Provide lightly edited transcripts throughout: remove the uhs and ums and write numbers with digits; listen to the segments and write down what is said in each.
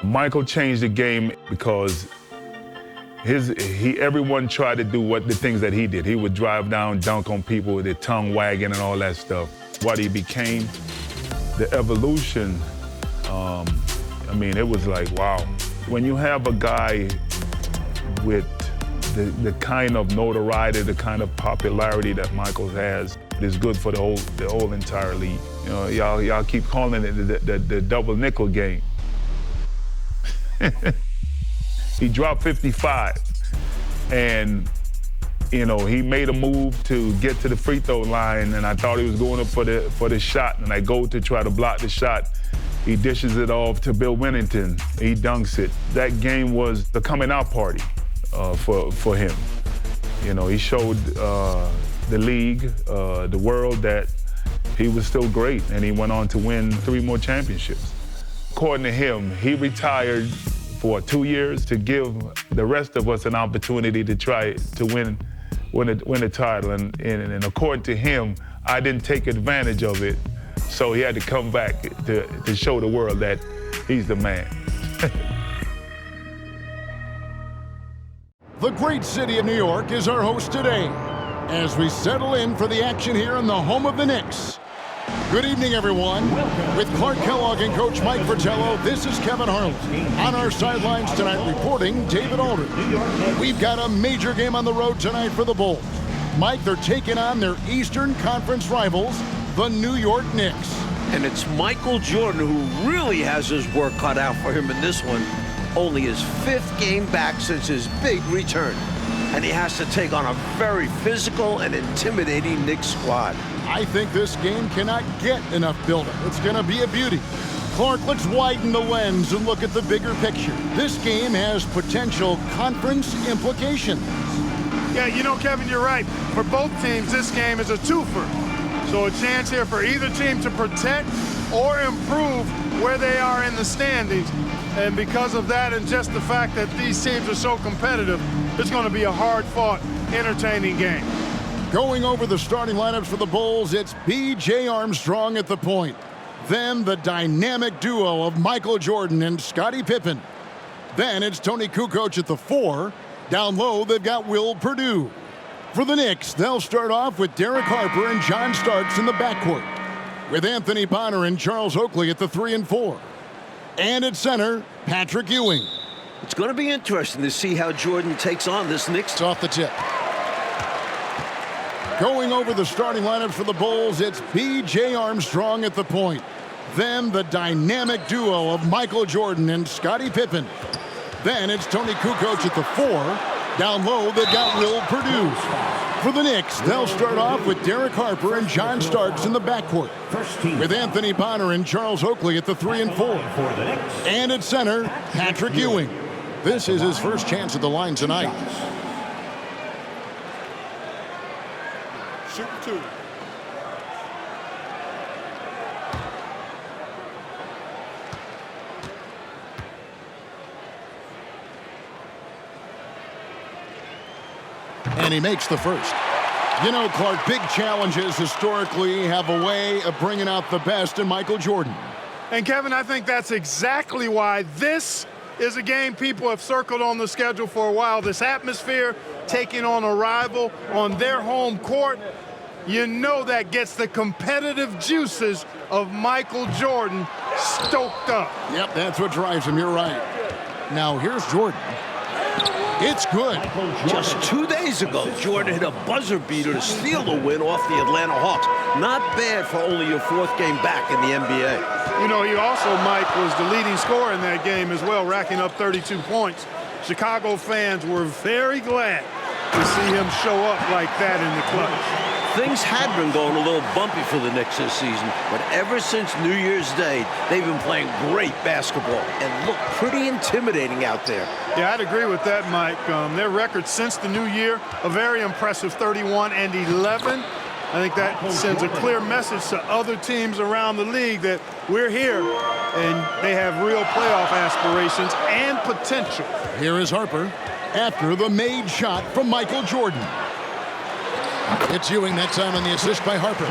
Michael changed the game because everyone tried to do the things that he did. He would drive down, dunk on people with their tongue wagging and all that stuff. What he became, the evolution, it was like, wow. When you have a guy with the kind of notoriety, the kind of popularity that Michael has, is good for the whole entire league. You know, y'all keep calling it the double nickel game. He dropped 55, and he made a move to get to the free throw line, and I thought he was going up for the shot, and I go to try to block the shot. He dishes it off to Bill Winnington. He dunks it. That game was the coming out party for him. You know, he showed the league, the world, that he was still great, and he went on to win 3 more championships. According to him, he retired for 2 years to give the rest of us an opportunity to try to win a title. And according to him, I didn't take advantage of it, so he had to come back to show the world that he's the man. The great city of New York is our host today as we settle in for the action here in the home of the Knicks. Good evening, everyone. With Clark Kellogg and Coach Mike Fratello, this is Kevin Harlan. On our sidelines tonight reporting, David Aldridge. We've got a major game on the road tonight for the Bulls. Mike, they're taking on their Eastern Conference rivals, the New York Knicks. And it's Michael Jordan who really has his work cut out for him in this one. Only his 5th game back since his big return. And he has to take on a very physical and intimidating Knicks squad. I think this game cannot get enough build-up. It's going to be a beauty. Clark, let's widen the lens and look at the bigger picture. This game has potential conference implications. Yeah, Kevin, you're right. For both teams, this game is a twofer. So a chance here for either team to protect or improve where they are in the standings. And because of that, and just the fact that these teams are so competitive, it's going to be a hard-fought, entertaining game. Going over the starting lineups for the Bulls, it's B.J. Armstrong at the point. Then the dynamic duo of Michael Jordan and Scottie Pippen. Then it's Tony Kukoc at the 4. Down low, they've got Will Perdue. For the Knicks, they'll start off with Derek Harper and John Starks in the backcourt, with Anthony Bonner and Charles Oakley at the 3 and 4. And at center, Patrick Ewing. It's going to be interesting to see how Jordan takes on this Knicks. It's off the tip. Going over the starting lineup for the Bulls, it's B.J. Armstrong at the point. Then the dynamic duo of Michael Jordan and Scottie Pippen. Then it's Tony Kukoc at the 4. Down low, they've got Will Perdue. For the Knicks, they'll start off with Derek Harper and John Starks in the backcourt, with Anthony Bonner and Charles Oakley at the 3 and 4. And at center, Patrick Ewing. This is his first chance at the line tonight. Shoot 2. And he makes the first. You know, Clark, big challenges historically have a way of bringing out the best in Michael Jordan. And Kevin, I think that's exactly why this is a game people have circled on the schedule for a while. This atmosphere, taking on a rival on their home court, that gets the competitive juices of Michael Jordan stoked up. Yep, that's what drives him. You're right. Now, here's Jordan. It's good. Just 2 days ago, Jordan hit a buzzer beater to steal the win off the Atlanta Hawks. Not bad for only your 4th game back in the NBA. He also, Mike, was the leading scorer in that game as well, racking up 32 points. Chicago fans were very glad to see him show up like that in the clutch. Things had been going a little bumpy for the Knicks this season, but ever since New Year's Day, they've been playing great basketball and look pretty intimidating out there. Yeah, I'd agree with that, Mike. Their record since the new year, a very impressive 31 and 11. I think that sends a clear message to other teams around the league that we're here and they have real playoff aspirations and potential. Here is Harper after the made shot from Michael Jordan. It's Ewing that time on the assist by Harper.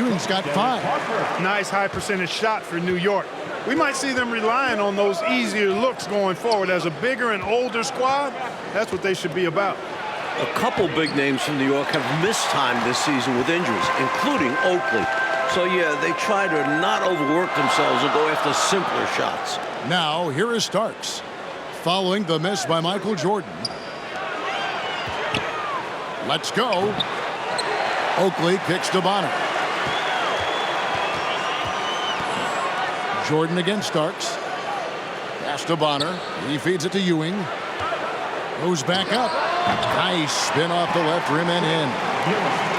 Ewing's got 5. Nice high percentage shot for New York. we might see them relying on those easier looks going forward. As a bigger and older squad, that's what they should be about. A couple big names from New York have missed time this season with injuries, including Oakley. So, yeah, they try to not overwork themselves and go after simpler shots. Now, here is Starks, following the miss by Michael Jordan. Let's go. Oakley kicks to Bonner. Jordan against Starks. Pass to Bonner. He feeds it to Ewing. Goes back up. Nice spin off the left rim and in.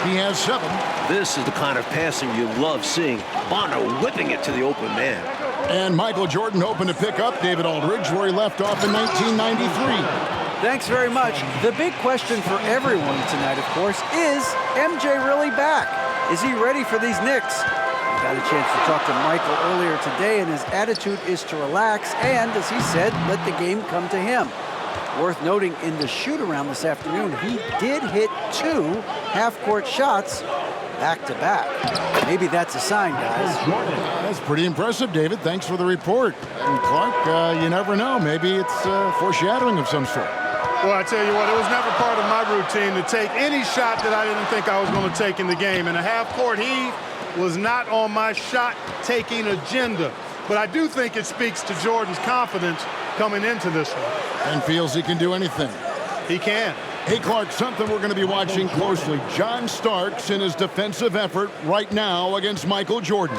He has 7. This is the kind of passing you love seeing. Bonner whipping it to the open man. And Michael Jordan hoping to pick up David Aldridge where he left off in 1993. Thanks very much. The big question for everyone tonight, of course, is MJ really back? Is he ready for these Knicks? I got a chance to talk to Michael earlier today, and his attitude is to relax and, as he said, let the game come to him. Worth noting, in the shoot-around this afternoon, he did hit 2 half-court shots back-to-back. Maybe that's a sign, guys. That's pretty impressive, David. Thanks for the report. And Clark, you never know. Maybe it's foreshadowing of some sort. Well, I tell you what, it was never part of my routine to take any shot that I didn't think I was going to take in the game. And a half-court heave was not on my shot-taking agenda. But I do think it speaks to Jordan's confidence coming into this one. And feels he can do anything. He can. Hey, Clark, something we're going to be watching closely. John Starks in his defensive effort right now against Michael Jordan.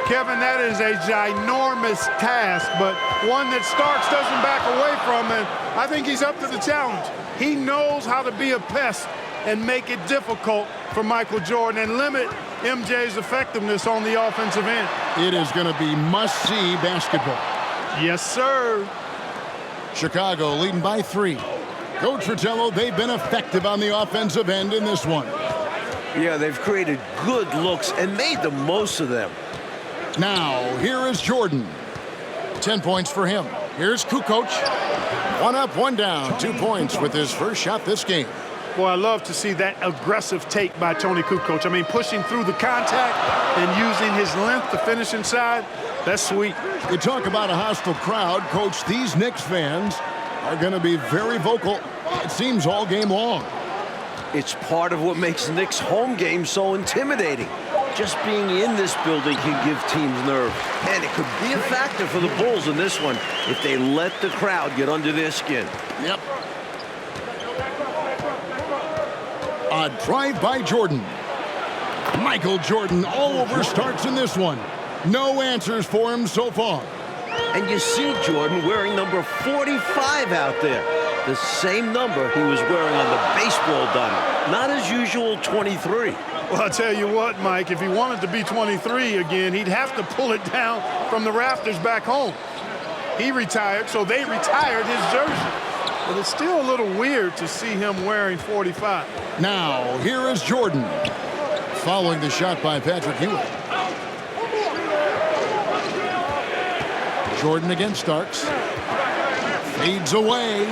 Kevin, that is a ginormous task, but one that Starks doesn't back away from, and I think he's up to the challenge. He knows how to be a pest and make it difficult for Michael Jordan and limit MJ's effectiveness on the offensive end. It is going to be must-see basketball. Yes, sir. Chicago leading by 3. Coach Fratello, they've been effective on the offensive end in this one. Yeah, they've created good looks and made the most of them. Now, here is Jordan. 10 points for him. Here's Kukoc. 1 up, 1 down. 2 points with his first shot this game. Well, I love to see that aggressive take by Tony Kukoc. I mean, pushing through the contact and using his length to finish inside, that's sweet. You talk about a hostile crowd, Coach. These Knicks fans are going to be very vocal, it seems, all game long. It's part of what makes Knicks home games so intimidating. Just being in this building can give teams nerve. And it could be a factor for the Bulls in this one if they let the crowd get under their skin. Yep. A drive by Jordan. Michael Jordan all over Starks in this one. No answers for him so far. And you see Jordan wearing number 45 out there. The same number he was wearing on the baseball diamond. Not as usual 23. Well, I'll tell you what, Mike, if he wanted to be 23 again, he'd have to pull it down from the rafters back home. He retired, so they retired his jersey. But it's still a little weird to see him wearing 45. Now, here is Jordan, following the shot by Patrick Ewing. Jordan against Starks. Fades away.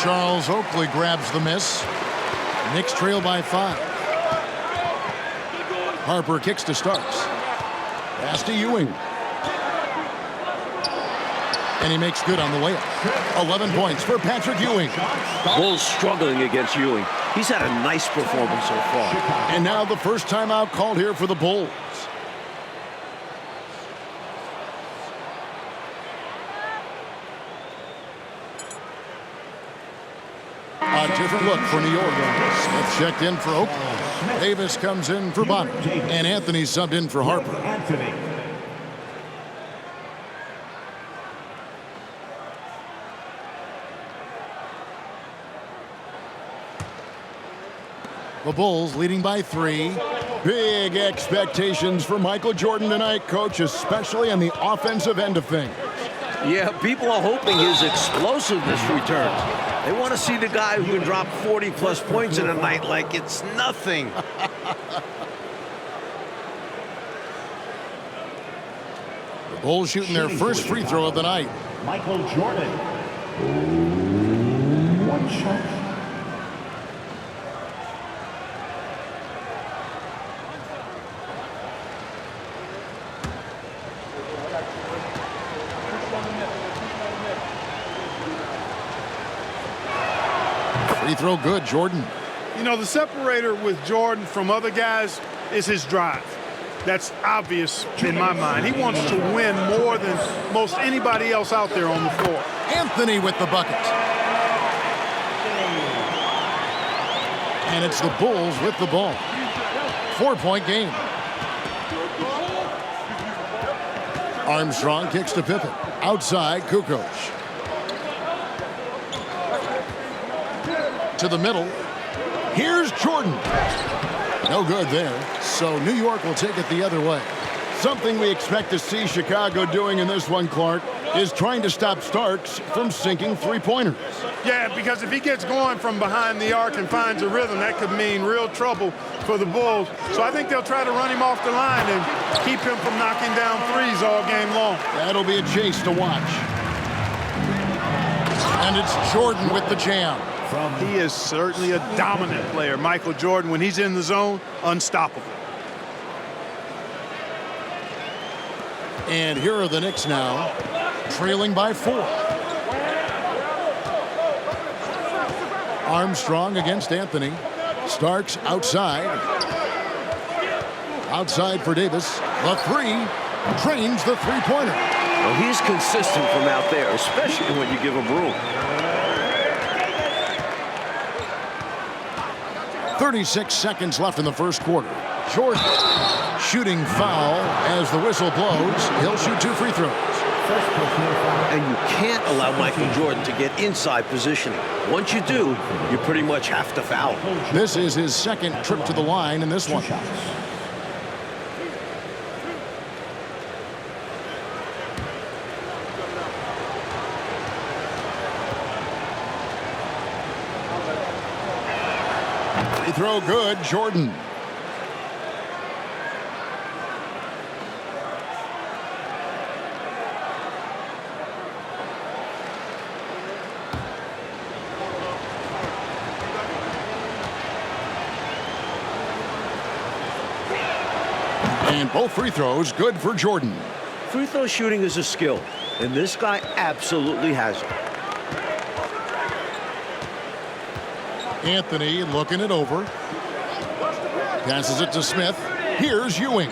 Charles Oakley grabs the miss. Knicks trail by 5. Harper kicks to Starks. Pass to Ewing. And he makes good on the way up. 11 points for Patrick Ewing. Bulls struggling against Ewing. He's had a nice performance so far. And now the first timeout called here for the Bulls. A different look for New York. Smith checked in for Oakland. Davis comes in for Bonner. And Anthony subbed in for Harper. The Bulls leading by 3. Big expectations for Michael Jordan tonight, Coach, especially on the offensive end of things. Yeah, people are hoping his explosiveness returns. They want to see the guy who can drop 40-plus points in a night like it's nothing. The Bulls shooting their first free throw of the night. Michael Jordan. 1 shot. Free throw good, Jordan. You know, the separator with Jordan from other guys is his drive. That's obvious in my mind. He wants to win more than most anybody else out there on the floor. Anthony with the bucket. And it's the Bulls with the ball. 4-point game. Armstrong kicks to Pippen. Outside, Kukoc. To the middle. Here's Jordan. No good there. So New York will take it the other way. Something we expect to see Chicago doing in this one, Clark, is trying to stop Starks from sinking three-pointers. Yeah, because if he gets going from behind the arc and finds a rhythm, that could mean real trouble for the Bulls. So I think they'll try to run him off the line and keep him from knocking down threes all game long. That'll be a chase to watch. And it's Jordan with the jam. He is certainly a dominant player, Michael Jordan. When he's in the zone, unstoppable. And here are the Knicks now, trailing by 4. Armstrong against Anthony. Starks outside. Outside for Davis. The three. Drains the three-pointer. Well, he's consistent from out there, especially when you give him room. 36 seconds left in the first quarter. Jordan shooting foul as the whistle blows. He'll shoot 2 free throws. And you can't allow Michael Jordan to get inside positioning. Once you do, you pretty much have to foul. This is his second trip to the line in this one. Free throw good, Jordan. And both free throws good for Jordan. Free throw shooting is a skill, and this guy absolutely has it. Anthony looking it over. Passes it to Smith. Here's Ewing.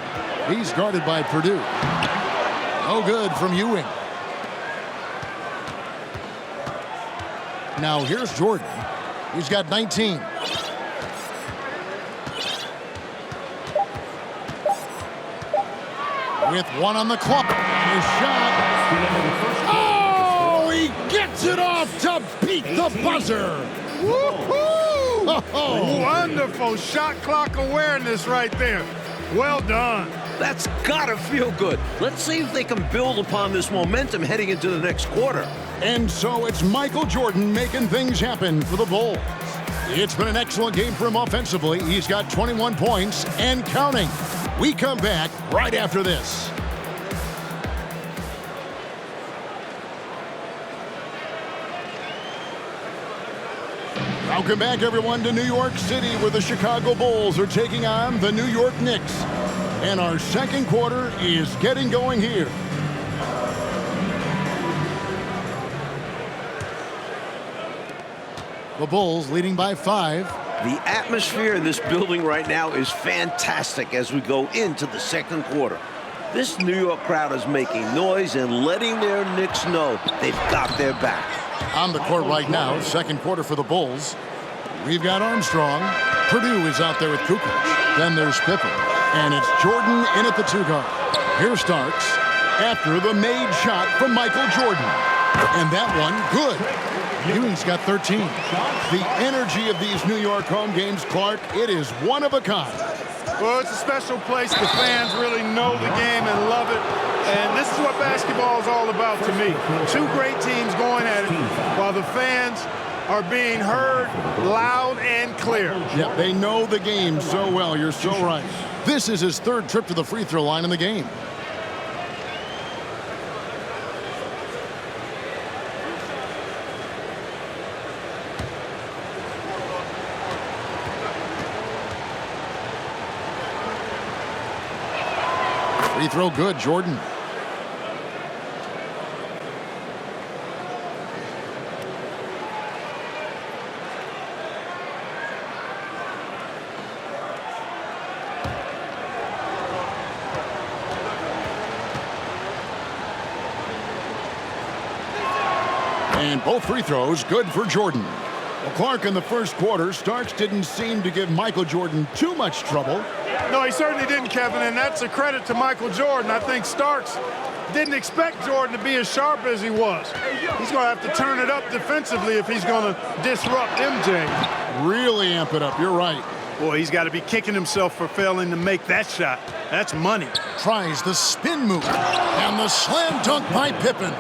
He's guarded by Purdue. No good from Ewing. Now here's Jordan. He's got 19. With one on the clock. His shot. Oh, he gets it off to beat the buzzer. Woo-hoo! Oh. Wonderful shot clock awareness right there. Well done. That's gotta feel good. Let's see if they can build upon this momentum heading into the next quarter. And so it's Michael Jordan making things happen for the Bulls. It's been an excellent game for him offensively. He's got 21 points and counting. We come back right after this. Welcome back, everyone, to New York City, where the Chicago Bulls are taking on the New York Knicks. And our second quarter is getting going here. The Bulls leading by 5. The atmosphere in this building right now is fantastic as we go into the second quarter. This New York crowd is making noise and letting their Knicks know they've got their back. On the court right now, second quarter for the Bulls. We've got Armstrong. Purdue is out there with Kukoc. Then there's Pippen. And it's Jordan in at the 2 guard. Here's Starks after the made shot from Michael Jordan. And that one, good. Ewing's got 13. The energy of these New York home games, Clark, it is one of a kind. Well, it's a special place. The fans really know the game and love it. And this is what basketball is all about to me. 2 great teams going at it while the fans are being heard loud and clear. Yeah, they know the game so well. You're so right. This is his 3rd trip to the free throw line in the game. Free throw good, Jordan. And both free throws good for Jordan. Well, Clark, in the first quarter, Starks didn't seem to give Michael Jordan too much trouble. No, he certainly didn't, Kevin, and that's a credit to Michael Jordan. I think Starks didn't expect Jordan to be as sharp as he was. He's going to have to turn it up defensively if he's going to disrupt MJ. Really amp it up, you're right. Boy, he's got to be kicking himself for failing to make that shot. That's money. Tries the spin move, and the slam dunk by Pippen.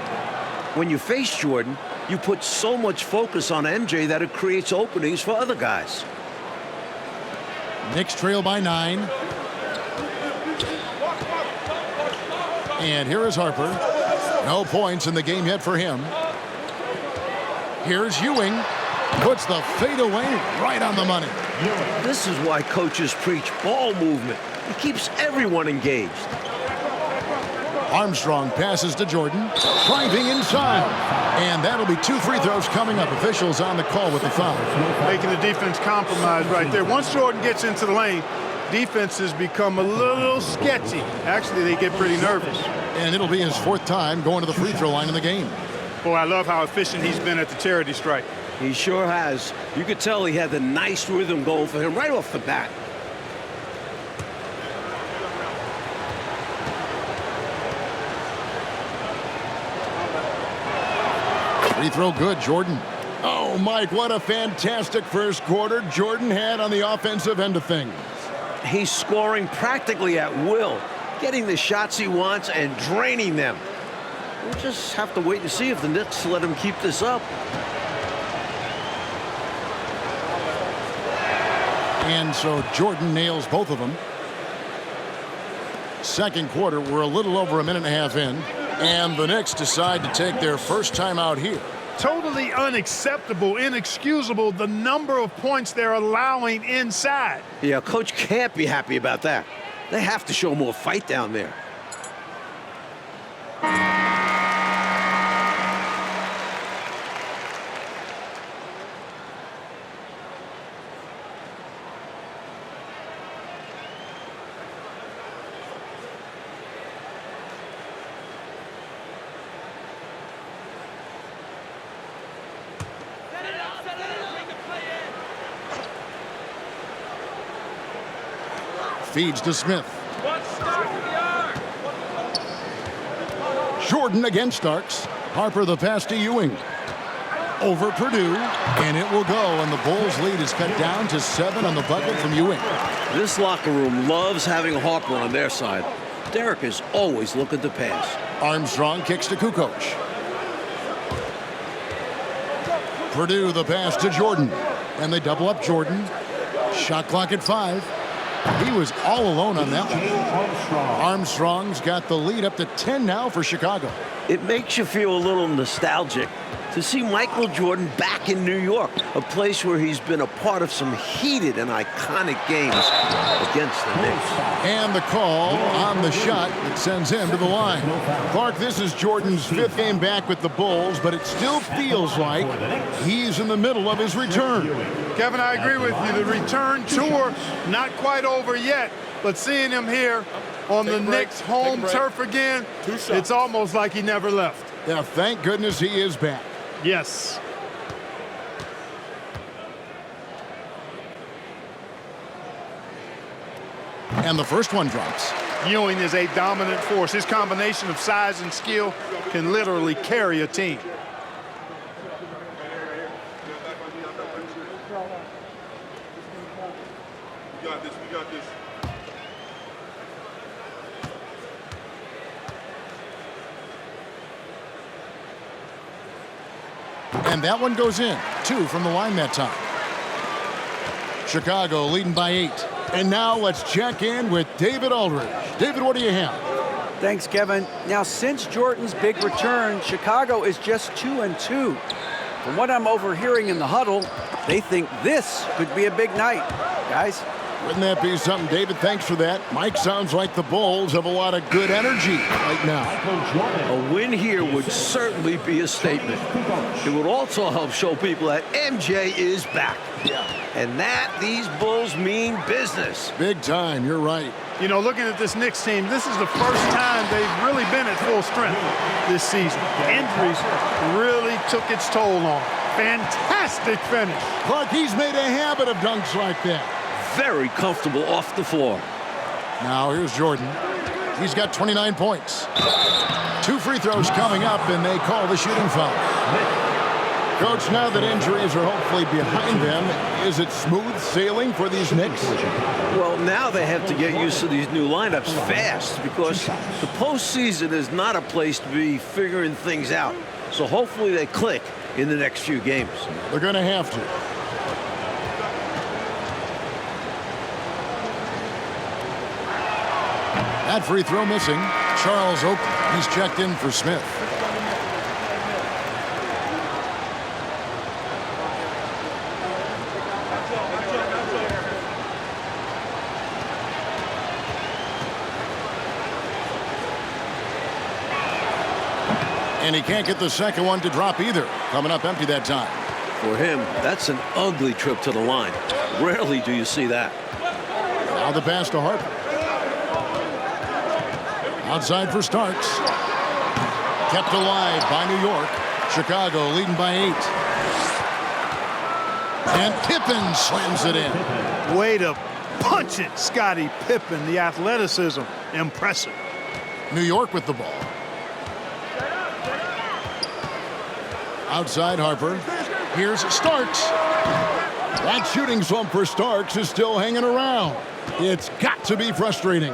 When you face Jordan, you put so much focus on MJ that it creates openings for other guys. Knicks trail by 9. And here is Harper. No points in the game yet for him. Here's Ewing. Puts the fadeaway right on the money. This is why coaches preach ball movement. It keeps everyone engaged. Armstrong passes to Jordan. Driving inside. And that'll be 2 free throws coming up. Officials on the call with the foul. Making the defense compromise right there. Once Jordan gets into the lane, defenses become a little sketchy. Actually, they get pretty nervous. And it'll be his 4th time going to the free throw line in the game. Boy, I love how efficient he's been at the charity stripe. He sure has. You could tell he had the nice rhythm going for him right off the bat. Free throw good, Jordan. Oh, Mike, what a fantastic first quarter Jordan had on the offensive end of things. He's scoring practically at will, getting the shots he wants and draining them. We'll just have to wait and see if the Knicks let him keep this up. And so Jordan nails both of them. Second quarter, we're a little over a minute and a half in. And the Knicks decide to take their first time out here. Totally unacceptable, inexcusable, the number of points they're allowing inside. Yeah, coach can't be happy about that. They have to show more fight down there. Feeds to Smith. Jordan against Starks. Harper the pass to Ewing. Over Purdue, and it will go, and the Bulls' lead is cut down to 7 on the bucket from Ewing. This locker room loves having Harper on their side. Derek is always looking to pass. Armstrong kicks to Kukoc. Purdue the pass to Jordan, and they double up Jordan. Shot clock at 5. He was all alone on that one. Armstrong's got the lead up to 10 now for Chicago. It makes you feel a little nostalgic to see Michael Jordan back in New York, a place where he's been a part of some heated and iconic games against the Knicks. And the call on the shot that sends him to the line. Clark, this is Jordan's 5th game back with the Bulls, but it still feels like he's in the middle of his return. Kevin, I agree with you. The return tour, not quite over yet, but seeing him here on the Knicks home turf again, it's almost like he never left. Yeah, thank goodness he is back. Yes. And the first one drops. Ewing is a dominant force. His combination of size and skill can literally carry a team. We got this. And that one goes in. 2 from the line that time. Chicago leading by 8. And now let's check in with David Aldridge. David, what do you have? Thanks, Kevin. Now, since Jordan's big return, Chicago is just 2-2. From what I'm overhearing in the huddle, they think this could be a big night. Guys? Wouldn't that be something, David? Thanks for that. Mike, sounds like the Bulls have a lot of good energy right now. A win here would certainly be a statement. It would also help show people that MJ is back. And that these Bulls mean business. Big time, you're right. You know, looking at this Knicks team, this is the first time they've really been at full strength this season. Injuries really took its toll on. Fantastic finish. Clark, he's made a habit of dunks like that. Very comfortable off the floor. Now here's Jordan. He's got 29 points. 2 free throws coming up, and they call the shooting foul. Coach, now that injuries are hopefully behind them, is it smooth sailing for these Knicks? Well, now they have to get used to these new lineups fast because the postseason is not a place to be figuring things out. So hopefully they click in the next few games. They're going to have to. That free throw missing. Charles Oakley, he's checked in for Smith. And he can't get the second one to drop either. Coming up empty that time. For him, that's an ugly trip to the line. Rarely do you see that. Now the pass to Harper. Outside for Starks. Kept alive by New York. Chicago leading by 8. And Pippen slams it in. Way to punch it, Scottie Pippen. The athleticism, impressive. New York with the ball. Outside Harper. Here's Starks. That shooting slump for Starks is still hanging around. It's got to be frustrating.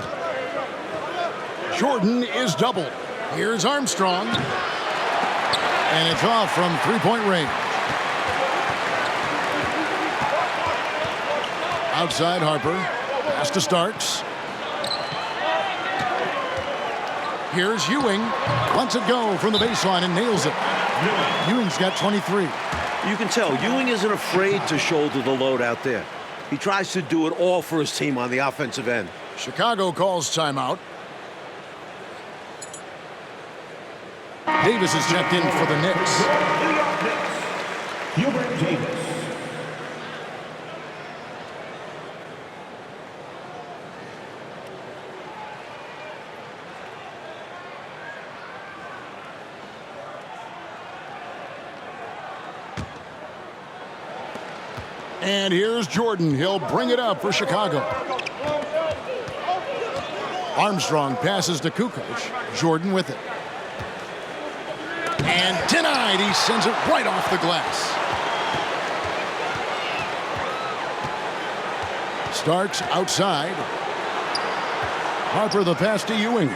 Jordan is doubled. Here's Armstrong. And it's off from three-point range. Outside Harper. Pass to Starks. Here's Ewing. Lets it go from the baseline and nails it. Ewing's got 23. You can tell Ewing isn't afraid to shoulder the load out there. He tries to do it all for his team on the offensive end. Chicago calls timeout. Davis is checked in for the Knicks. New York Knicks, Hubert Davis. And here's Jordan. He'll bring it up for Chicago. Armstrong passes to Kukoc. Jordan with it. And denied. He sends it right off the glass. Starks outside. Harper the pass to Ewing.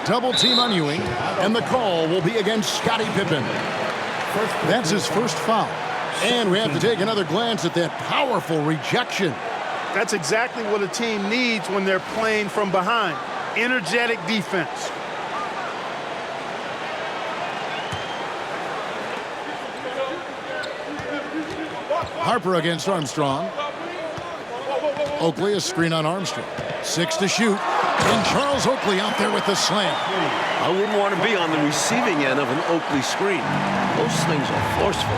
Double team on Ewing. And the call will be against Scottie Pippen. That's his first foul. And we have to take another glance at that powerful rejection. That's exactly what a team needs when they're playing from behind. Energetic defense. Harper against Armstrong. Oakley, a screen on Armstrong. 6 to shoot. And Charles Oakley out there with the slam. I wouldn't want to be on the receiving end of an Oakley screen. Those things are forceful.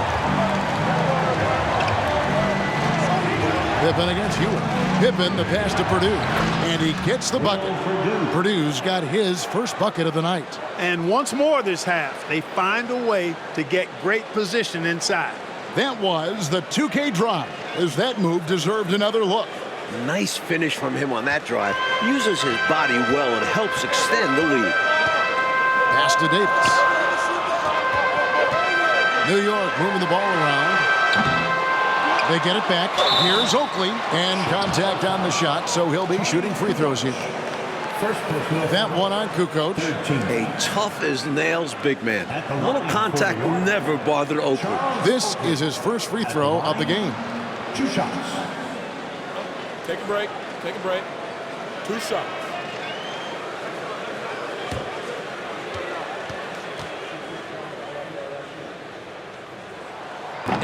Pippen against Hewitt. Pippen, the pass to Purdue. And he gets the bucket. Purdue's got his first bucket of the night. And once more this half, they find a way to get great position inside. That was the 2K drive, as that move deserved another look. Nice finish from him on that drive. Uses his body well and helps extend the lead. Pass to Davis. New York moving the ball around. They get it back. Here's Oakley. And contact on the shot, so he'll be shooting free throws here. That one on Kukoc. A tough-as-nails big man. A little contact never bothered Oakley. This is his first free throw of the game. 2 shots. Take a break. Take a break. 2 shots.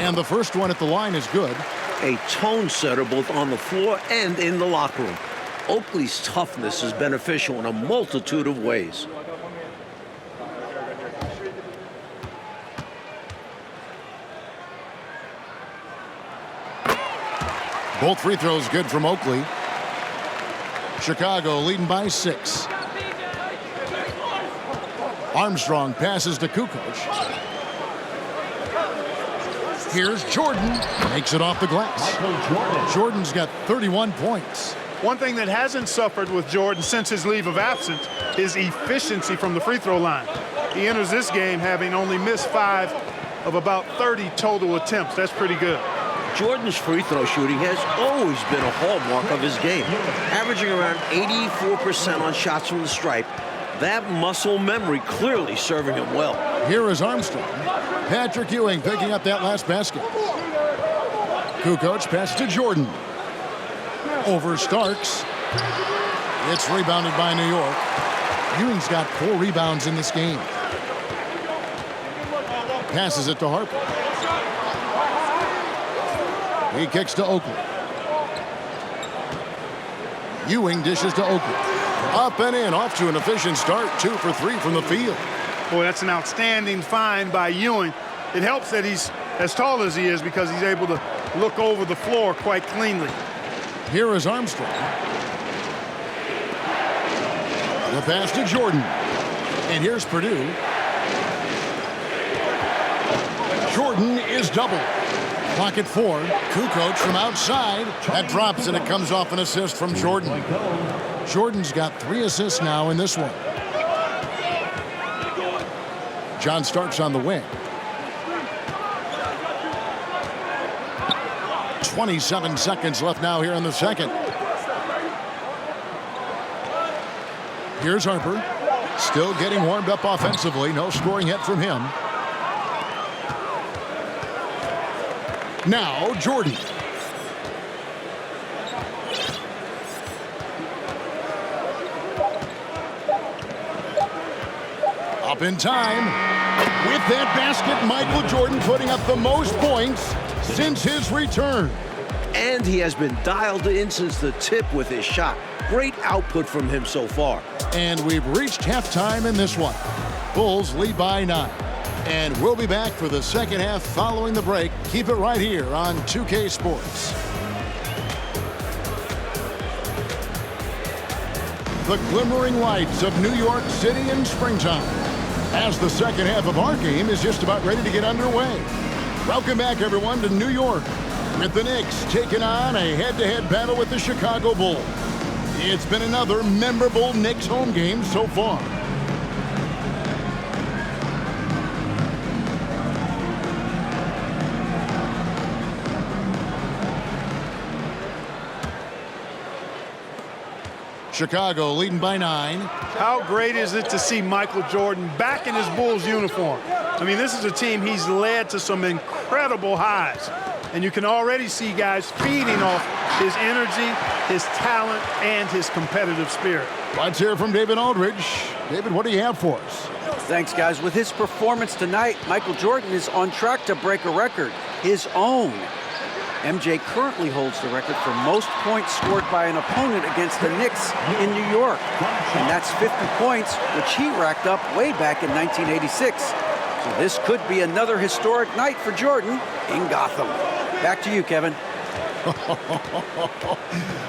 And the first one at the line is good. a tone setter both on the floor and in the locker room. Oakley's toughness is beneficial in a multitude of ways. Both free throws good from Oakley. Chicago leading by 6. Armstrong passes to Kukoc. Here's Jordan. Makes it off the glass. Jordan's got 31 points. One thing that hasn't suffered with Jordan since his leave of absence is efficiency from the free throw line. He enters this game having only missed 5 of about 30 total attempts. That's pretty good. Jordan's free throw shooting has always been a hallmark of his game, averaging around 84% on shots from the stripe. That muscle memory clearly serving him well. Here is Armstrong. Patrick Ewing picking up that last basket. Kukoc pass to Jordan. Over Starks. It's rebounded by New York. Ewing's got 4 rebounds in this game. Passes it to Harper. He kicks to Oakley. Ewing dishes to Oakley. Up and in, off to an efficient start. 2 for 3 from the field. Boy, that's an outstanding find by Ewing. It helps that he's as tall as he is because he's able to look over the floor quite cleanly. Here is Armstrong. The pass to Jordan. And here's Purdue. Jordan is double. Clock at 4. Kukoc from outside. That drops and it comes off an assist from Jordan. Jordan's got 3 assists now in this one. John Starks on the wing. 27 seconds left now here in the second. Here's Harper. Still getting warmed up offensively. No scoring yet from him. Now Jordan. Up in time. With that basket, Michael Jordan putting up the most points since his return. And he has been dialed in since the tip with his shot. Great output from him so far. And we've reached halftime in this one. Bulls lead by 9. And we'll be back for the second half following the break. Keep it right here on 2K Sports. The glimmering lights of New York City in springtime, as the second half of our game is just about ready to get underway. Welcome back, everyone, to New York, with the Knicks taking on a head-to-head battle with the Chicago Bulls. It's been another memorable Knicks home game so far. Chicago leading by 9. How great is it to see Michael Jordan back in his Bulls uniform? I mean, this is a team he's led to some incredible highs. And you can already see guys feeding off his energy, his talent, and his competitive spirit. Let's hear from David Aldridge. David, what do you have for us? Thanks, guys. With his performance tonight, Michael Jordan is on track to break a record, his own. MJ currently holds the record for most points scored by an opponent against the Knicks in New York. And that's 50 points, which he racked up way back in 1986. So this could be another historic night for Jordan in Gotham. Back to you, Kevin.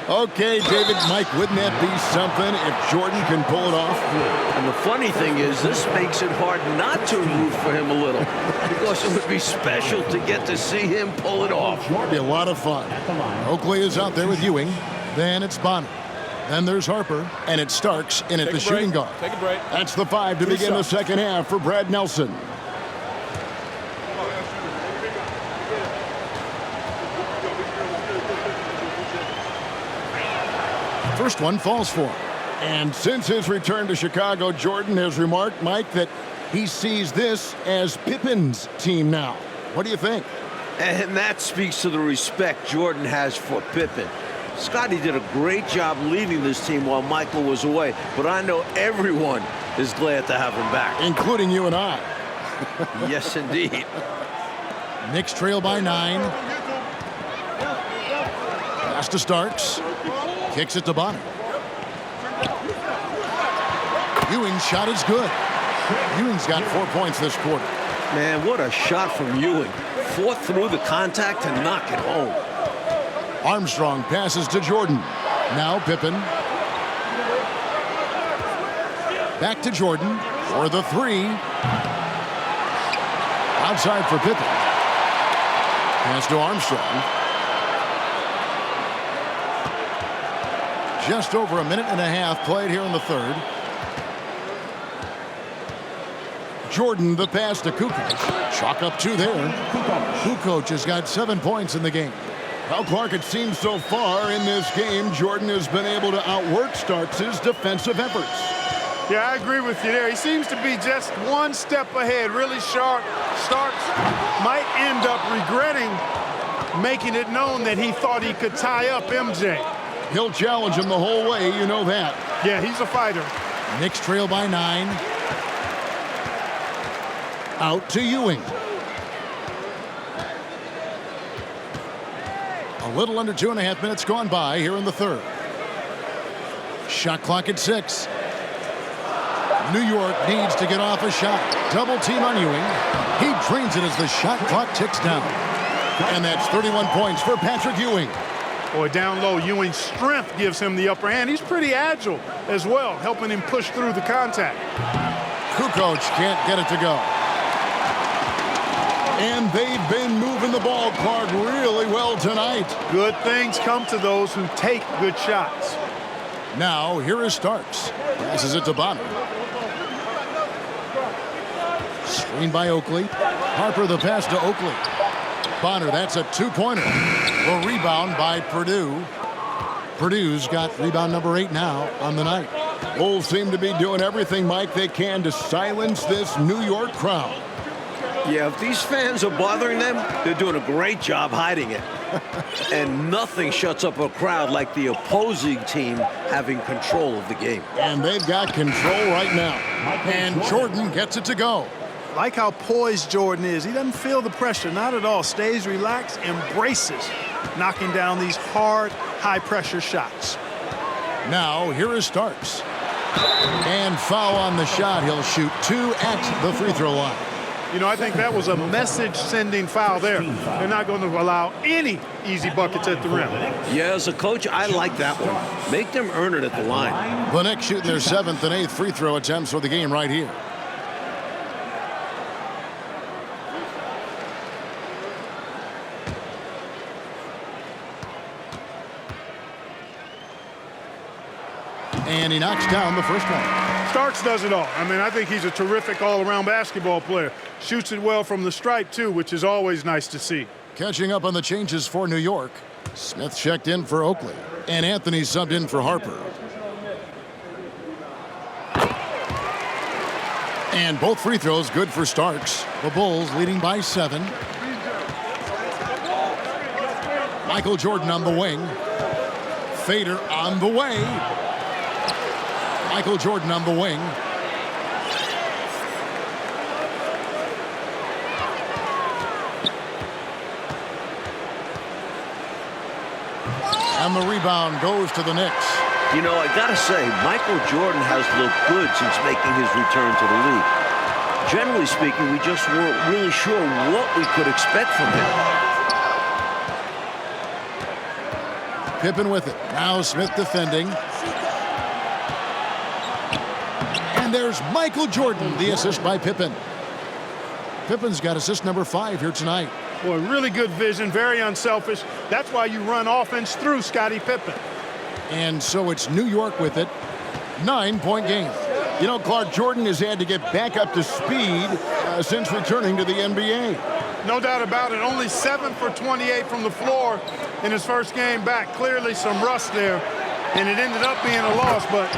Okay, David, Mike, wouldn't that be something if Jordan can pull it off? And the funny thing is, this makes it hard not to root for him a little, because it would be special to get to see him pull it off. It'd be a lot of fun. Oakley is out there with Ewing. Then it's Bonner. Then there's Harper. And it's Starks in at the shooting guard. Take a break. That's the 5 to begin the second half for Brad Nelson. First one falls for him. And since his return to Chicago, Jordan has remarked, Mike, that he sees this as Pippen's team now. What do you think? And that speaks to the respect Jordan has for Pippen. Scotty did a great job leading this team while Michael was away, but I know everyone is glad to have him back. Including you and I. Yes, indeed. Knicks trail by 9. to Starks. Kicks it to Bonner. Ewing's shot is good. Ewing's got 4 points this quarter. Man, what a shot from Ewing. Fought through the contact to knock it home. Armstrong passes to Jordan. Now Pippen. Back to Jordan for the three. Outside for Pippen. Pass to Armstrong. Just over a minute and a half played here in the third. Jordan, the pass to Kukoc. Chalk up 2 there. Kukoc has got 7 points in the game. Well, Clark, it seems so far in this game, Jordan has been able to outwork Starks' defensive efforts. Yeah, I agree with you there. He seems to be just one step ahead, really sharp. Starks might end up regretting making it known that he thought he could tie up MJ. He'll challenge him the whole way, you know that. Yeah, he's a fighter. Knicks trail by 9. Out to Ewing. A little under 2.5 minutes gone by here in the third. Shot clock at 6. New York needs to get off a shot. Double team on Ewing. He drains it as the shot clock ticks down. And that's 31 points for Patrick Ewing. Boy, down low, Ewing's strength gives him the upper hand. He's pretty agile as well, helping him push through the contact. Kukoc can't get it to go. And they've been moving the ball, Clark, really well tonight. Good things come to those who take good shots. Now, here is Starks. Passes it to Bonner. Screened by Oakley. Harper the pass to Oakley. Bonner, that's a 2-pointer. The rebound by Purdue. Purdue's got rebound number 8 now on the night. Bulls seem to be doing everything, Mike, they can to silence this New York crowd. Yeah, if these fans are bothering them, they're doing a great job hiding it. And nothing shuts up a crowd like the opposing team having control of the game. And they've got control right now. And Jordan gets it to go. Like how poised Jordan is. He doesn't feel the pressure, not at all. Stays relaxed, embraces knocking down these hard, high-pressure shots. Now, here is Starks. And foul on the shot. He'll shoot 2 at the free throw line. You know, I think that was a message-sending foul there. They're not going to allow any easy buckets at the rim. Yeah, as a coach, I like that one. Make them earn it at the line. The Knicks shooting their 7th and 8th free throw attempts for the game right here. And he knocks down the first one. Starks does it all. I mean, I think he's a terrific all-around basketball player. Shoots it well from the stripe, too, which is always nice to see. Catching up on the changes for New York. Smith checked in for Oakley. And Anthony subbed in for Harper. And both free throws good for Starks. The Bulls leading by 7. Michael Jordan on the wing. Fader on the way. Michael Jordan on the wing. And the rebound goes to the Knicks. You know, I gotta say, Michael Jordan has looked good since making his return to the league. Generally speaking, we just weren't really sure what we could expect from him. Pippen with it. Now Smith defending. And there's Michael Jordan, the assist by Pippen. Pippen's got assist number 5 here tonight. Boy, really good vision, very unselfish. That's why you run offense through Scottie Pippen. And so it's New York with it. 9-point game. You know, Clark, Jordan has had to get back up to speed since returning to the NBA. No doubt about it. Only 7 for 28 from the floor in his first game back. Clearly some rust there, and it ended up being a loss, but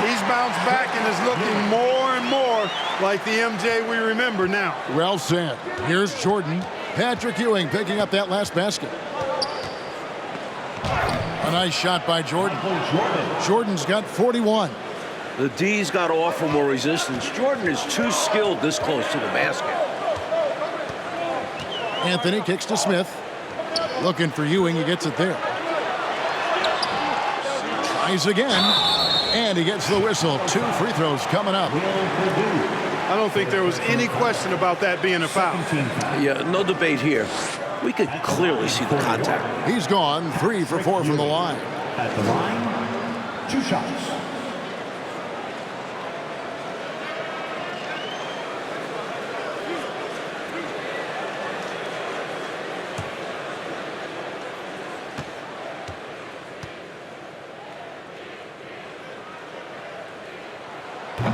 he's bounced back and is looking more and more like the MJ we remember now. Well said. Here's Jordan. Patrick Ewing picking up that last basket. A nice shot by Jordan. Jordan's got 41. The D's got to offer more resistance. Jordan is too skilled this close to the basket. Anthony kicks to Smith. Looking for Ewing. He gets it there. Tries again, and he gets the whistle. 2 free throws coming up. I don't think there was any question about that being a foul. Yeah, no debate here. We could clearly see the contact. He's gone 3 for 4 from the line. At the line, 2 shots.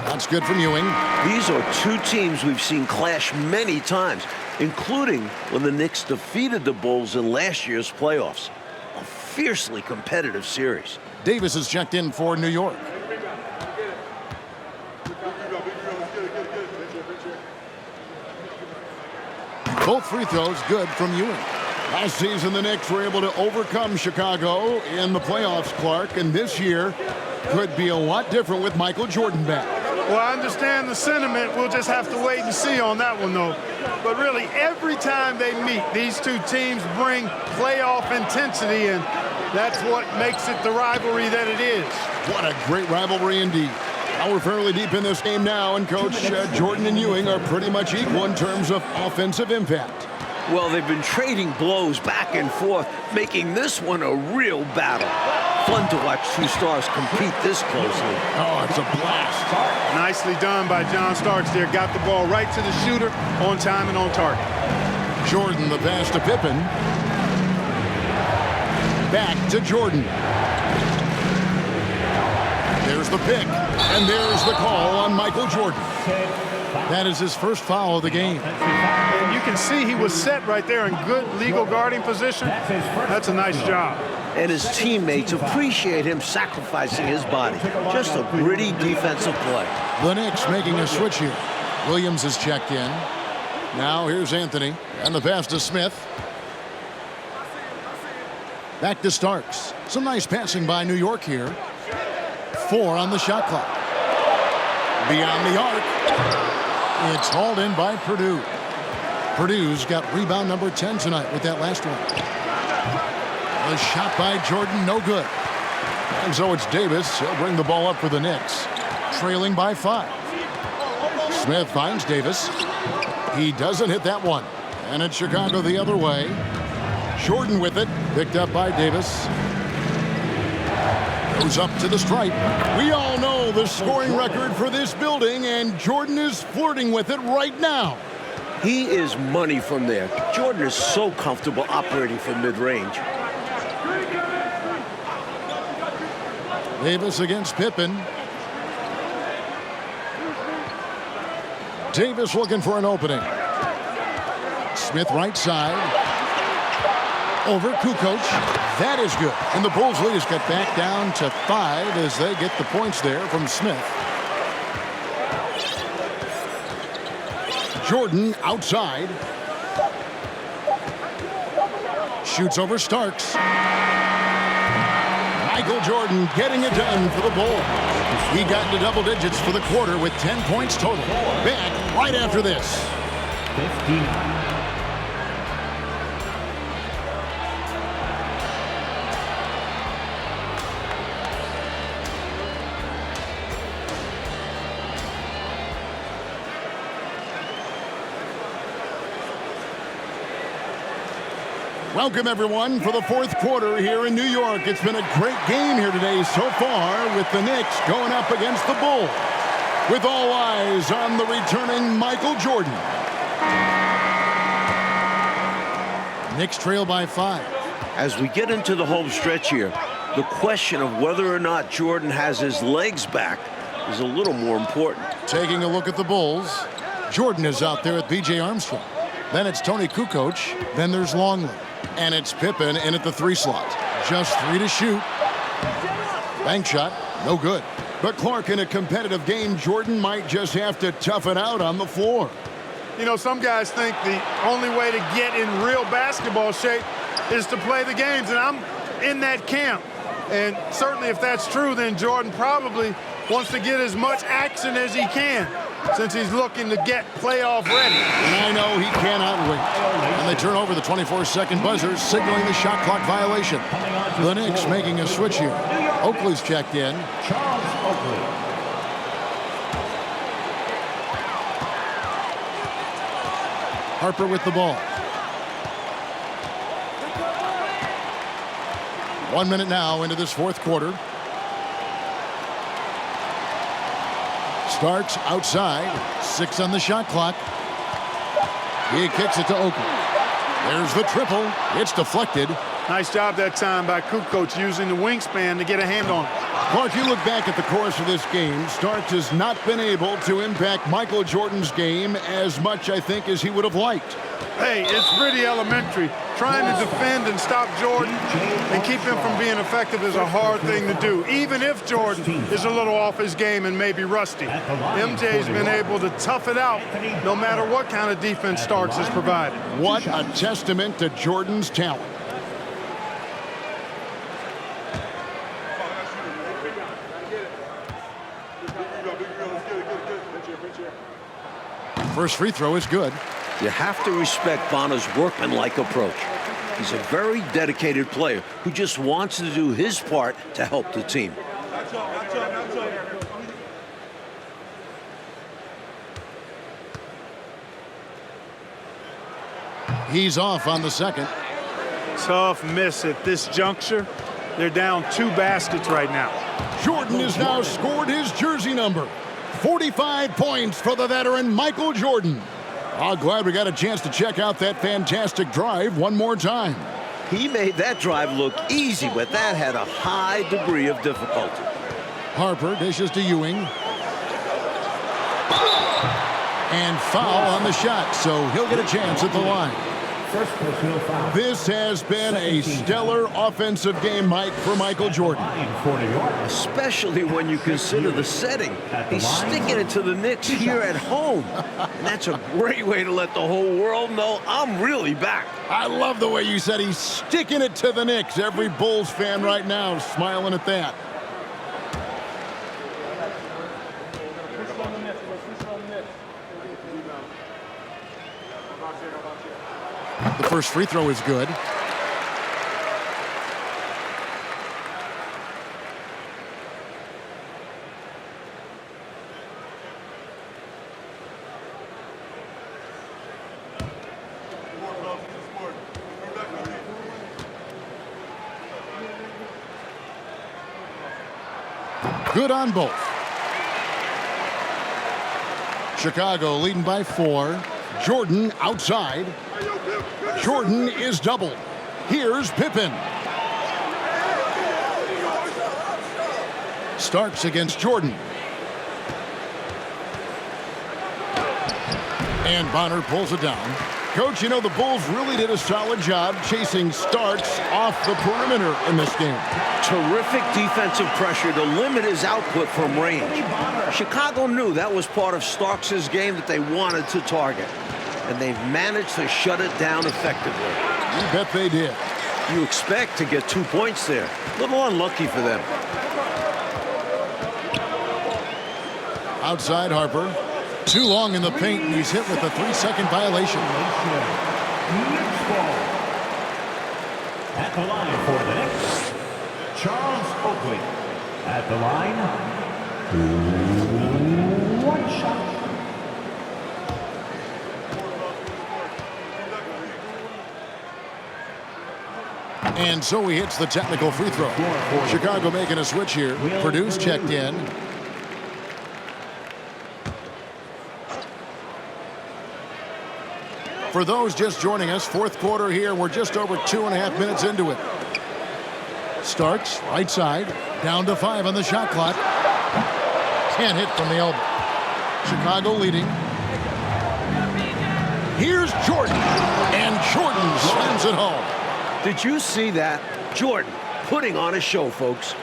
That's good from Ewing. These are 2 teams we've seen clash many times, including when the Knicks defeated the Bulls in last year's playoffs. A fiercely competitive series. Davis is checked in for New York. Both free throws good from Ewing. Last season, the Knicks were able to overcome Chicago in the playoffs, Clark, and this year could be a lot different with Michael Jordan back. Well, I understand the sentiment. We'll just have to wait and see on that one, though. But really, every time they meet, these 2 teams bring playoff intensity, and that's what makes it the rivalry that it is. What a great rivalry indeed. Now we're fairly deep in this game now, and Coach Jordan and Ewing are pretty much equal in terms of offensive impact. Well, they've been trading blows back and forth, making this one a real battle. Fun to watch 2 stars compete this closely. Oh, it's a blast. Nicely done by John Starks there. Got the ball right to the shooter, on time and on target. Jordan, the pass to Pippen. Back to Jordan. There's the pick, and there's the call on Michael Jordan. That is his first foul of the game. And you can see he was set right there in good legal guarding position. That's a nice job. And his teammates appreciate him sacrificing his body. Just a gritty defensive play. The Knicks making a switch here. Williams is checked in. Now here's Anthony, and the pass to Smith. Back to Starks. Some nice passing by New York here. 4 on the shot clock. Beyond the arc. It's hauled in by Purdue. Purdue's got rebound number 10 tonight with that last one. A shot by Jordan, no good. And so it's Davis. He'll bring the ball up for the Knicks. Trailing by 5. Smith finds Davis. He doesn't hit that one. And it's Chicago the other way. Jordan with it. Picked up by Davis. Goes up to the stripe. We all know the scoring record for this building, and Jordan is flirting with it right now. He is money from there. Jordan is so comfortable operating from mid-range. Davis against Pippen. Davis looking for an opening. Smith right side. Over Kukoc. That is good. And the Bulls lead has got back down to 5 as they get the points there from Smith. Jordan outside. Shoots over Starks. Michael Jordan getting it done for the Bulls. He got into double digits for the quarter with 10 points total. Back right after this. 59. Welcome, everyone, for the 4th quarter here in New York. It's been a great game here today so far with the Knicks going up against the Bulls. With all eyes on the returning Michael Jordan. Knicks trail by 5. As we get into the home stretch here, the question of whether or not Jordan has his legs back is a little more important. Taking a look at the Bulls, Jordan is out there with B.J. Armstrong. Then it's Tony Kukoc. Then there's Longley. And it's Pippen in at the 3 slot. Just 3 to shoot. Bank shot, no good. But Clark, in a competitive game, Jordan might just have to tough it out on the floor. You know, some guys think the only way to get in real basketball shape is to play the games, and I'm in that camp. And certainly if that's true, then Jordan probably wants to get as much action as he can since he's looking to get playoff ready. And I know he cannot wait. And they turn over the 24-second buzzer, signaling the shot clock violation. The Knicks making a switch here. Oakley's checked in. Charles Oakley. Harper with the ball. 1 minute now into this fourth quarter. Starks outside. 6 on the shot clock. He kicks it to Oakley. There's the triple. It's deflected. Nice job that time by Kukoc using the wingspan to get a hand on it. Clark, you look back at the course of this game. Starks has not been able to impact Michael Jordan's game as much, I think, as he would have liked. Hey, it's pretty elementary. Trying to defend and stop Jordan and keep him from being effective is a hard thing to do, even if Jordan is a little off his game and maybe rusty. MJ's been able to tough it out no matter what kind of defense Starks has provided. What a testament to Jordan's talent. First free throw is good. You have to respect Bonner's workmanlike approach. He's a very dedicated player who just wants to do his part to help the team. He's off on the second. Tough miss at this juncture. They're down 2 baskets right now. Jordan has now scored his jersey number. 45 points for the veteran Michael Jordan. I'm glad we got a chance to check out that fantastic drive one more time. He made that drive look easy, but that had a high degree of difficulty. Harper dishes to Ewing. And foul on the shot, so he'll get a chance at the line. First personal foul. This has been a stellar offensive game, Mike, for Michael Jordan. For New York. Especially when you consider the setting. He's sticking it to the Knicks here at home. And that's a great way to let the whole world know I'm really back. I love the way you said he's sticking it to the Knicks. Every Bulls fan right now is smiling at that. The first free throw is good. Good on both. Chicago leading by 4. Jordan outside. Jordan is doubled. Here's Pippen. Starks against Jordan. And Bonner pulls it down. Coach, you know, the Bulls really did a solid job chasing Starks off the perimeter in this game. Terrific defensive pressure to limit his output from range. Chicago knew that was part of Starks' game that they wanted to target. And they've managed to shut it down effectively. You bet they did. You expect to get 2 points there. A little unlucky for them. Outside Harper. Too long in the paint, and he's hit with a 3-second violation. At the line for the Knicks, Charles Oakley. At the line, 1 shot. And so he hits the technical free throw. Chicago making a switch here. Purdue's checked in. For those just joining us, fourth quarter here. We're just over 2.5 minutes into it. Starks, right side, down to 5 on the shot clock. Can't hit from the elbow. Chicago leading. Here's Jordan. And Jordan slams it home. Did you see that? Jordan putting on a show, folks.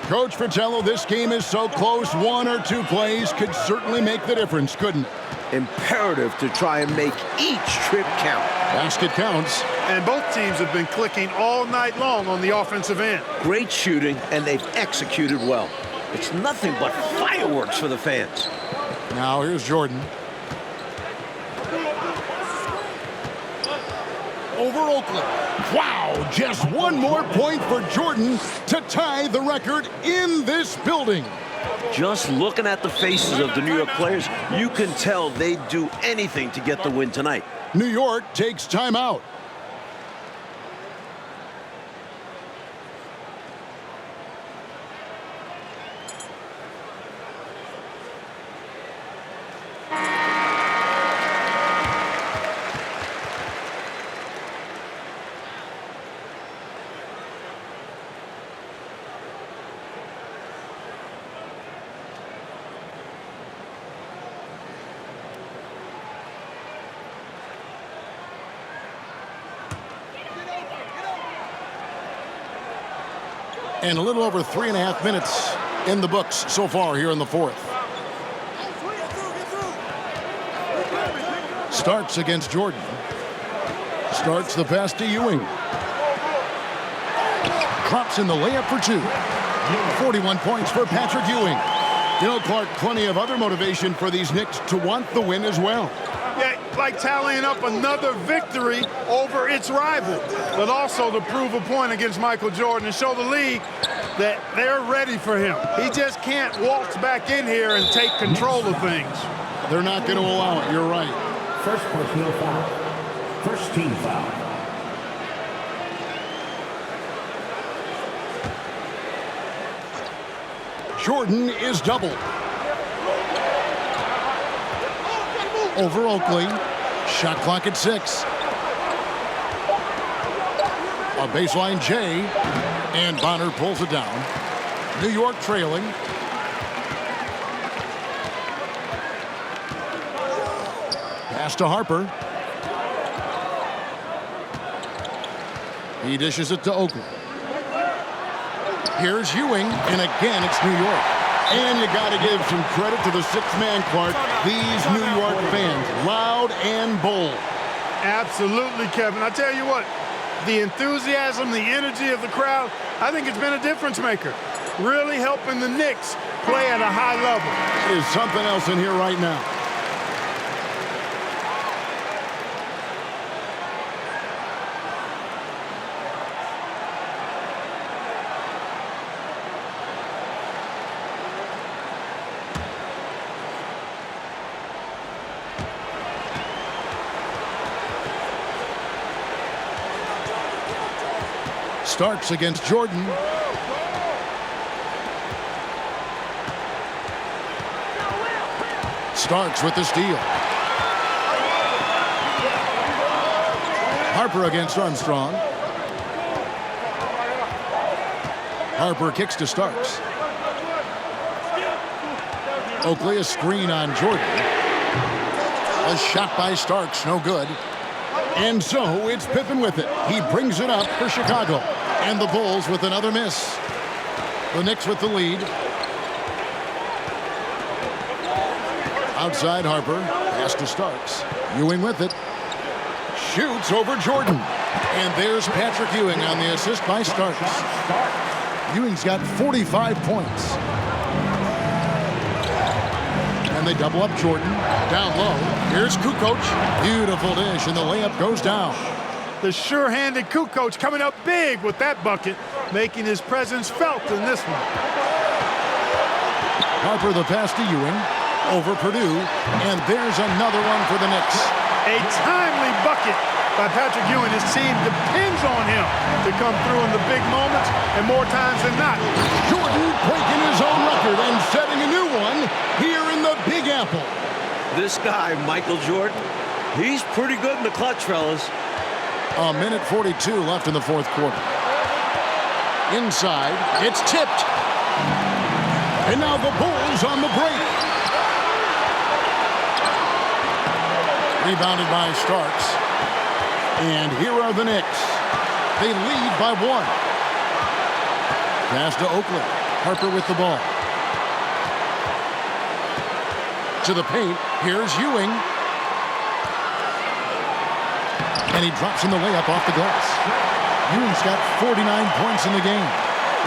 Coach Fratello, this game is so close. 1 or 2 plays could certainly make the difference, couldn't it? Imperative to try and make each trip count. Basket counts. And both teams have been clicking all night long on the offensive end. Great shooting, and they've executed well. It's nothing but fireworks for the fans. Now here's Jordan. Over over Oakley. Wow, just one more point for Jordan to tie the record in this building. Just looking at the faces of the New York players, you can tell they'd do anything to get the win tonight. New York takes timeout. And a little over 3.5 minutes in the books so far here in the fourth. Starks against Jordan. Starks the pass to Ewing. Drops in the layup for 2. 41 points for Patrick Ewing. You know, Clark, plenty of other motivation for these Knicks to want the win as well. Yeah, like tallying up another victory over its rival, but also to prove a point against Michael Jordan and show the league that they're ready for him. He just can't waltz back in here and take control of things. They're not going to allow it. You're right. First personal foul. First team foul. Jordan is doubled. Over Oakley. Shot clock at 6. A baseline J. And Bonner pulls it down. New York trailing. Pass to Harper. He dishes it to Oakley. Here's Ewing, and again it's New York. And you got to give some credit to the sixth man, Clark. These New York fans, loud and bold. Absolutely, Kevin. I tell you what, the enthusiasm, the energy of the crowd, I think it's been a difference maker. Really helping the Knicks play at a high level. There's something else in here right now. Starks against Jordan. Starks with the steal. Harper against Armstrong. Harper kicks to Starks. Oakley, a screen on Jordan. A shot by Starks, no good. And so it's Pippen with it. He brings it up for Chicago. And the Bulls with another miss. The Knicks with the lead. Outside Harper. Pass to Starks. Ewing with it. Shoots over Jordan. And there's Patrick Ewing on the assist by Starks. Ewing's got 45 points. And they double up Jordan. Down low. Here's Kukoc. Beautiful dish, and the layup goes down. The sure-handed Kukoc coming up big with that bucket, making his presence felt in this one. Harper the pass to Ewing. Over Purdue. And there's another one for the Knicks. A timely bucket by Patrick Ewing. His team depends on him to come through in the big moments, and more times than not. Jordan breaking his own record and setting a new one here in the Big Apple. This guy, Michael Jordan, he's pretty good in the clutch, fellas. A minute 42 left in the fourth quarter. Inside, it's tipped. And now the Bulls on the break. Rebounded by Starks. And here are the Knicks. They lead by 1. Pass to Oakley. Harper with the ball. To the paint. Here's Ewing. And he drops in the layup off the glass. Ewing's got 49 points in the game.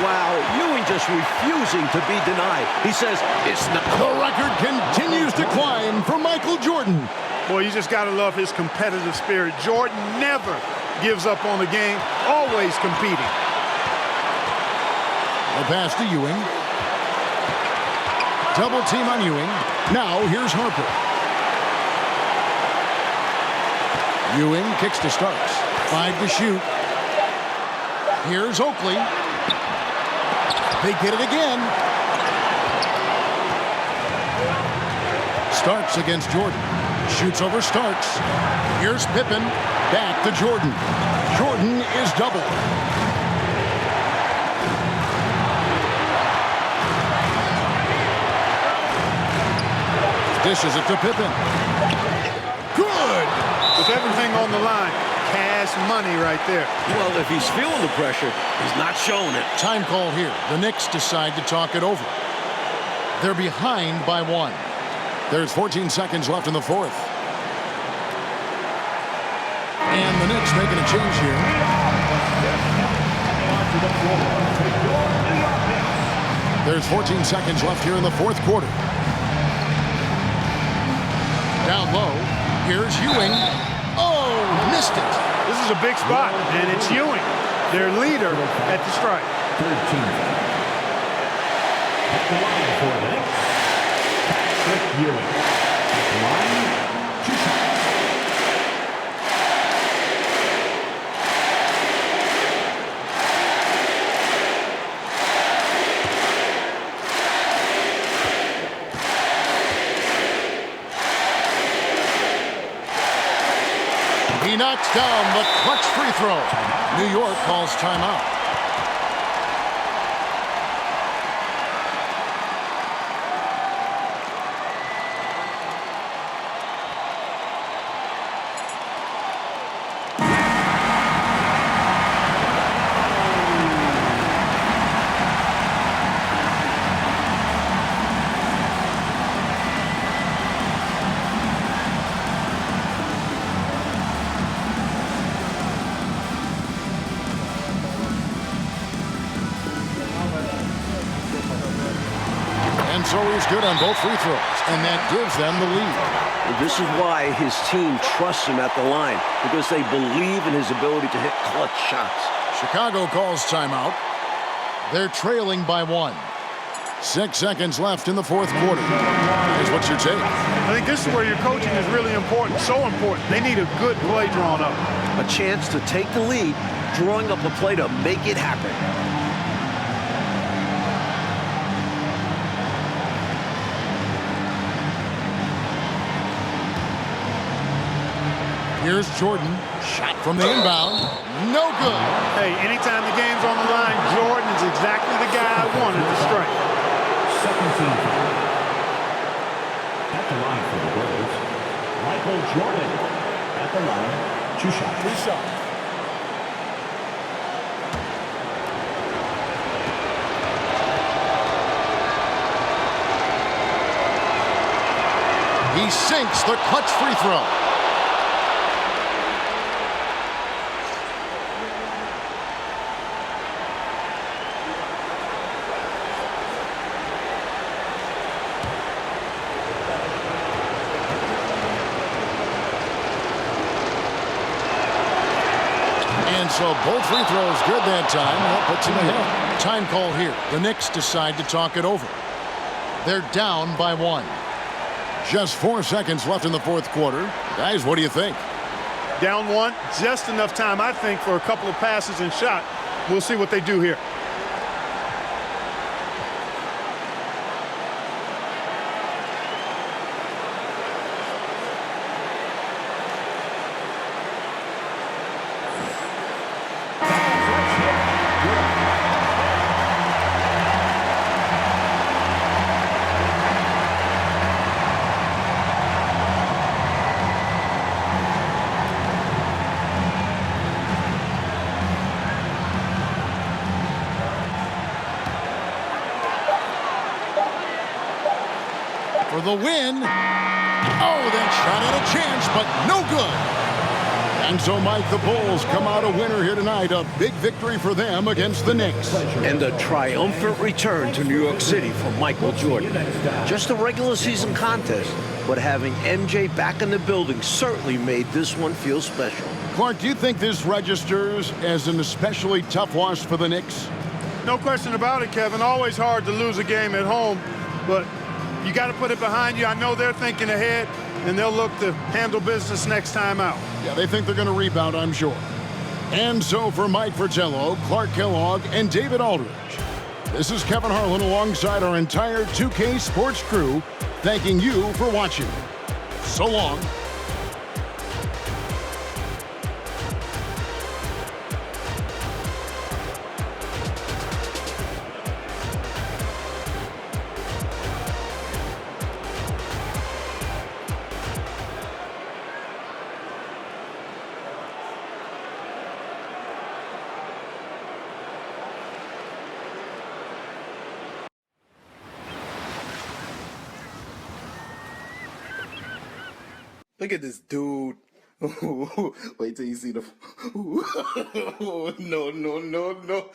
Wow, Ewing just refusing to be denied. He says, it's not. The record continues to climb for Michael Jordan. Boy, you just got to love his competitive spirit. Jordan never gives up on the game, always competing. The pass to Ewing. Double team on Ewing. Now here's Harper. Ewing kicks to Starks. 5 to shoot. Here's Oakley. They get it again. Starks against Jordan. Shoots over Starks. Here's Pippen. Back to Jordan. Jordan is doubled. Dishes it to Pippen. Good! With everything on the line, cash money right there. Well, if he's feeling the pressure, he's not showing it. Time call here. The Knicks decide to talk it over. They're behind by 1. There's 14 seconds left in the fourth. And the Knicks making a change here. There's 14 seconds left here in the fourth quarter. Down low. Here's Ewing. Oh, missed it. This is a big spot, and it's Ewing, their leader at the strike. 13. At the line for the Knicks, Ewing. At the line, 2 shots. He knocks down the clutch free throw. New York calls timeout. And so he's good on both free throws, and that gives them the lead. And this is why his team trusts him at the line, because they believe in his ability to hit clutch shots. Chicago calls timeout. They're trailing by 1. 6 seconds left in the fourth quarter. Here's what's your take? I think this is where your coaching is really important, so important. They need a good play drawn up. A chance to take the lead, drawing up a play to make it happen. Here's Jordan. Shot from the inbound. No good. Hey, anytime the game's on the line, Jordan is exactly the guy I wanted to strike. Second team foul. At the line for the Bulls, Michael Jordan. At the line, 2 shots. 2 shots. He sinks the clutch free throw. And so both free throws good that time. That puts him ahead. Time call here. The Knicks decide to talk it over. They're down by 1. Just 4 seconds left in the fourth quarter. Guys, what do you think? Down 1, just enough time, I think, for a couple of passes and shot. We'll see what they do here. For the win. Oh, that shot had a chance, but no good. And so, Mike, the Bulls come out a winner here tonight. A big victory for them against the Knicks. And a triumphant return to New York City for Michael Jordan. Just a regular season contest, but having MJ back in the building certainly made this one feel special. Clark, do you think this registers as an especially tough loss for the Knicks? No question about it, Kevin. Always hard to lose a game at home, but you got to put it behind you. I know they're thinking ahead, and they'll look to handle business next time out. Yeah, they think they're going to rebound, I'm sure. And so for Mike Fratello, Clark Kellogg, and David Aldridge, this is Kevin Harlan alongside our entire 2K Sports crew, thanking you for watching. So long. Look at this dude. Wait till you see the. No, no, no, no.